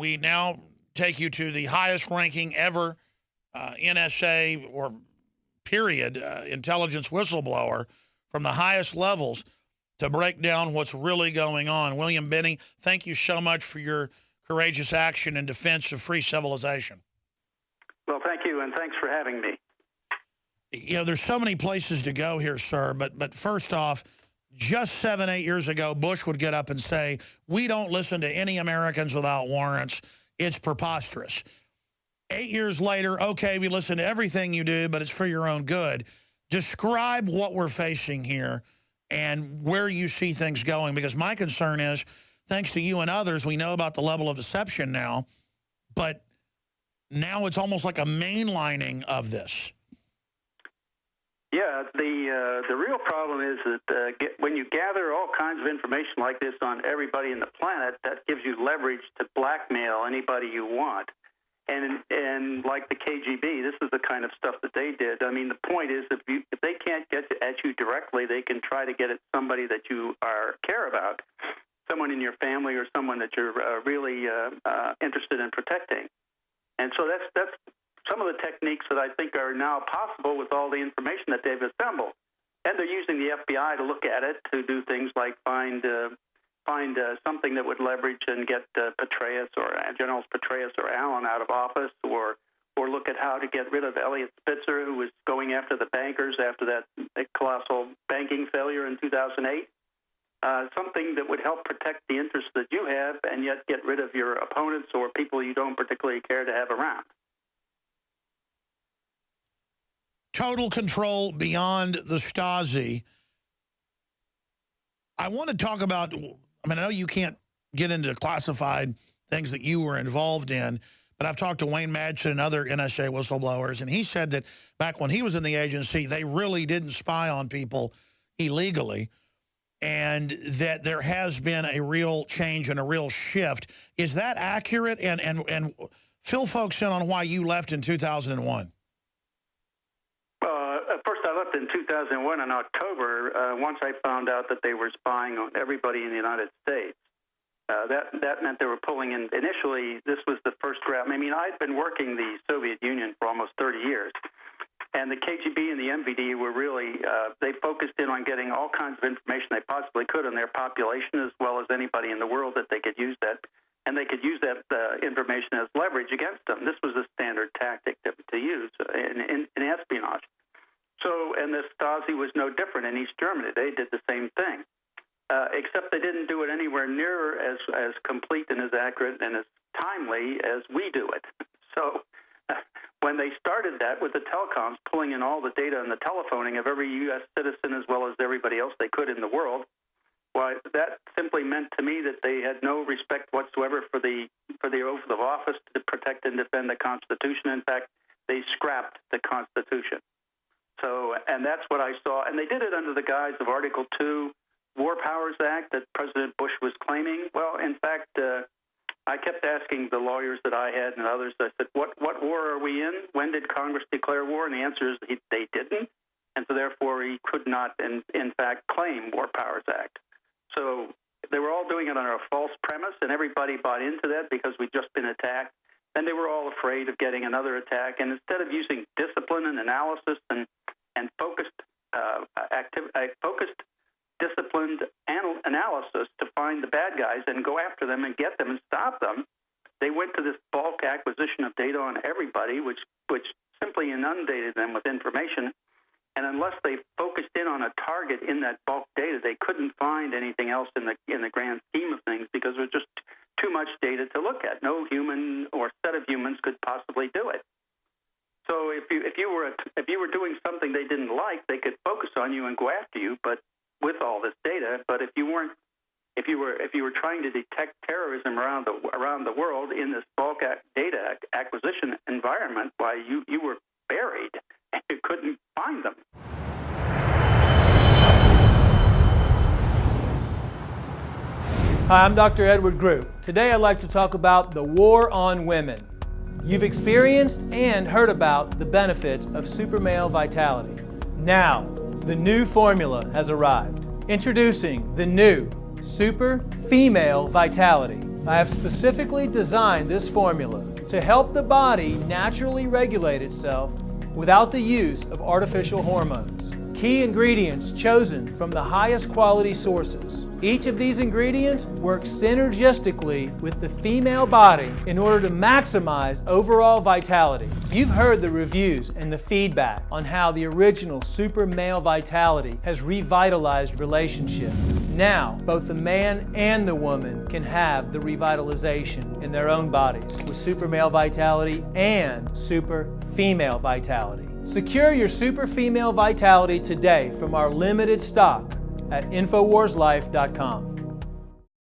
We now take you to the highest ranking ever NSA or period intelligence whistleblower from the highest levels to break down what's really going on. William Binney, thank you so much for your courageous action in defense of free civilization. Well, thank you, and thanks for having me. You know, there's so many places to go here, sir, but first off, just 7, 8 years ago, Bush would get up and say, we don't listen to any Americans without warrants. It's preposterous. 8 years later, okay, we listen to everything you do, but it's for your own good. Describe what we're facing here and where you see things going, because my concern is, thanks to you and others, we know about the level of deception now, but now it's almost like a mainlining of this. Yeah, the real problem is that when you gather all kinds of information like this on everybody in the planet, that gives you leverage to blackmail anybody you want. And like the KGB, this is the kind of stuff that they did. I mean, the point is, if they can't get at you directly, they can try to get at somebody that you care about, someone in your family or someone that you're really interested in protecting. And so that's some of the techniques that I think are now possible with all the information that they've assembled. And they're using the FBI to look at it, to do things like find something that would leverage and get Petraeus or Generals Petraeus or Allen out of office, or look at how to get rid of Elliot Spitzer, who was going after the bankers after that colossal banking failure in 2008. Something that would help protect the interests that you have and yet get rid of your opponents or people you don't particularly care to have around. Total control beyond the Stasi. I want to talk about, I mean, I know you can't get into classified things that you were involved in, but I've talked to Wayne Madsen and other NSA whistleblowers, and he said that back when he was in the agency, they really didn't spy on people illegally, and that there has been a real change and a real shift. Is that accurate? And fill folks in on why you left in 2001. First, I left in 2001 in October, once I found out that they were spying on everybody in the United States. That meant they were pulling in. Initially, this was the first round. I mean, I'd been working the Soviet Union for almost 30 years. And the KGB and the MVD were really, they focused in on getting all kinds of information they possibly could on their population, as well as anybody in the world that they could use that. And they could use that information as leverage against them. This was a standard tactic to use in espionage. So, and the Stasi was no different in East Germany. They did the same thing, except they didn't do it anywhere near as complete and as accurate and as timely as we do it. So when they started that with the telecoms, pulling in all the data and the telephoning of every U.S. citizen as well as everybody else they could in the world, why, that simply meant to me that they had no respect whatsoever for the oath of office to protect and defend the Constitution. In fact, they scrapped the Constitution. So, and that's what I saw. And they did it under the guise of Article 2 War Powers Act that President Bush was claiming. Well, in fact, I kept asking the lawyers that I had and others, I said, what war are we in? When did Congress declare war? And the answer is they didn't. And so therefore he could not, in fact, claim War Powers Act. So they were all doing it on a false premise, and everybody bought into that because we'd just been attacked. And they were all afraid of getting another attack. And instead of using discipline and analysis and focused, disciplined analysis to find the bad guys and go after them and get them and stop them, they went to this bulk acquisition of data on everybody, which simply inundated them with information. And unless they focused in on a target in that bulk data, they couldn't find anything else in the grand scheme of things because there was just too much data to look at. No human or set of humans could possibly do it. So if you were doing something they didn't like, they could focus on you and go after you. But with all this data, but if you were trying to detect terrorism around the world in this bulk data acquisition environment, why you were buried and you couldn't find them. Hi, I'm Dr. Edward Group. Today I'd like to talk about the war on women. You've experienced and heard about the benefits of super male vitality. Now, the new formula has arrived. Introducing the new Super Female Vitality. I have specifically designed this formula to help the body naturally regulate itself without the use of artificial hormones. Key ingredients chosen from the highest quality sources. Each of these ingredients works synergistically with the female body in order to maximize overall vitality. You've heard the reviews and the feedback on how the original Super Male Vitality has revitalized relationships. Now, both the man and the woman can have the revitalization in their own bodies with Super Male Vitality and Super Female Vitality. Secure your Super Female Vitality today from our limited stock at InfoWarsLife.com.